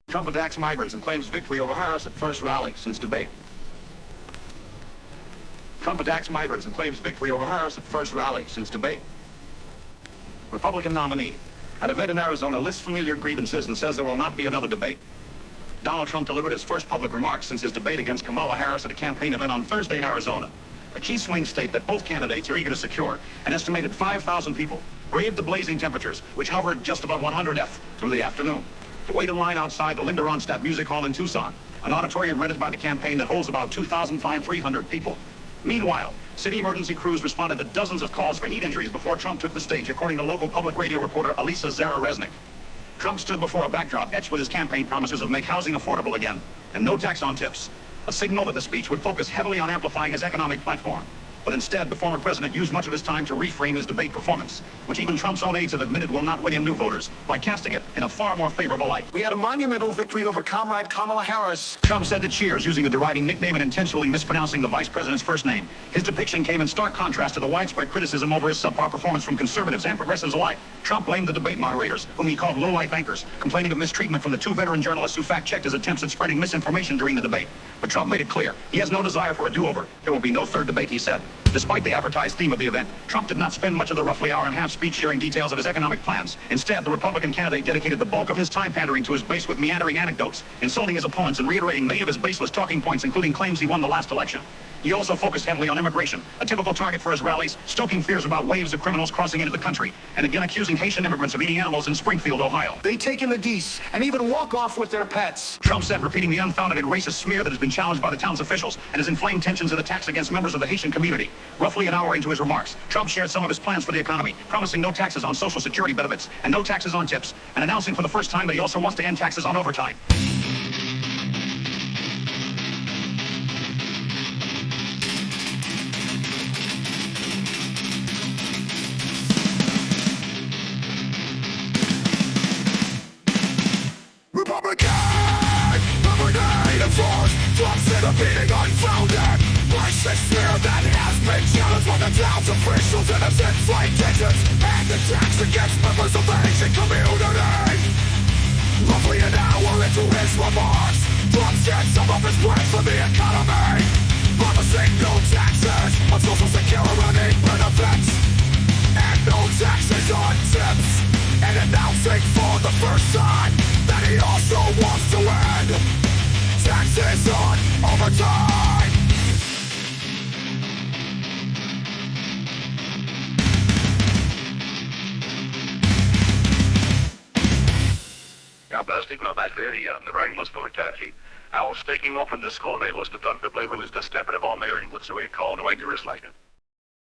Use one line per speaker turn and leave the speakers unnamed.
Trump attacks migrants and claims victory over Harris at first rally since debate. Trump attacks migrants and claims victory over Harris at first rally since debate. Republican nominee at event in Arizona lists familiar grievances and says there will not be another debate. Donald Trump delivered his first public remarks since his debate against Kamala Harris at a campaign event on Thursday in Arizona, a key swing state that both candidates are eager to secure. An estimated 5,000 people braved the blazing temperatures, which hovered just above 100 F through the afternoon, to wait in line outside the Linda Ronstadt Music Hall in Tucson, an auditorium rented by the campaign that holds about 2,300 people. Meanwhile, city emergency crews responded to dozens of calls for heat injuries before Trump took the stage, according to local public radio reporter Alisa Zara-Resnick. Trump stood before a backdrop etched with his campaign promises of make housing affordable again and no tax on tips, a signal that the speech would focus heavily on amplifying his economic platform. But instead, the former president used much of his time to reframe his debate performance, which even Trump's own aides have admitted will not win him new voters, by casting it in a far more favorable light.
We had a monumental victory over Comrade Kamala Harris.
Trump said to cheers, using a deriding nickname and intentionally mispronouncing the vice president's first name. His depiction came in stark contrast to the widespread criticism over his subpar performance from conservatives and progressives alike. Trump blamed the debate moderators, whom he called low-life anchors, complaining of mistreatment from the two veteran journalists who fact-checked his attempts at spreading misinformation during the debate. But Trump made it clear he has no desire for a do-over. There will be no third debate, he said. Despite the advertised theme of the event, Trump did not spend much of the roughly hour-and-a-half speech sharing details of his economic plans. Instead, the Republican candidate dedicated the bulk of his time pandering to his base with meandering anecdotes, insulting his opponents and reiterating many of his baseless talking points, including claims he won the last election. He also focused heavily on immigration, a typical target for his rallies, stoking fears about waves of criminals crossing into the country, and again accusing Haitian immigrants of eating animals in Springfield, Ohio.
They take in the geese and even walk off with their pets.
Trump said, repeating the unfounded and racist smear that has been challenged by the town's officials and has inflamed tensions and attacks against members of the Haitian community. Roughly an hour into his remarks, Trump shared some of his plans for the economy, promising no taxes on Social Security benefits and no taxes on tips, and announcing for the first time that he also wants to end taxes on overtime.
Republican! Everyday enforced, Trump's in a beating unfounded. Racist fear that has been challenged by the town's officials and has inflamed tensions and attacks against members of the Haitian community. Roughly an hour into his remarks, Trump shared some of his plans for the economy, promising no taxes on Social Security benefits and no taxes on tips, and announcing for the first time that he also wants to end taxes on overtime.
Ja, plastic naar bacteria, the rain was for catchy. I was taking off in the school, they was the thunder flavor was the step of all marrying, what's the way called, the way like it.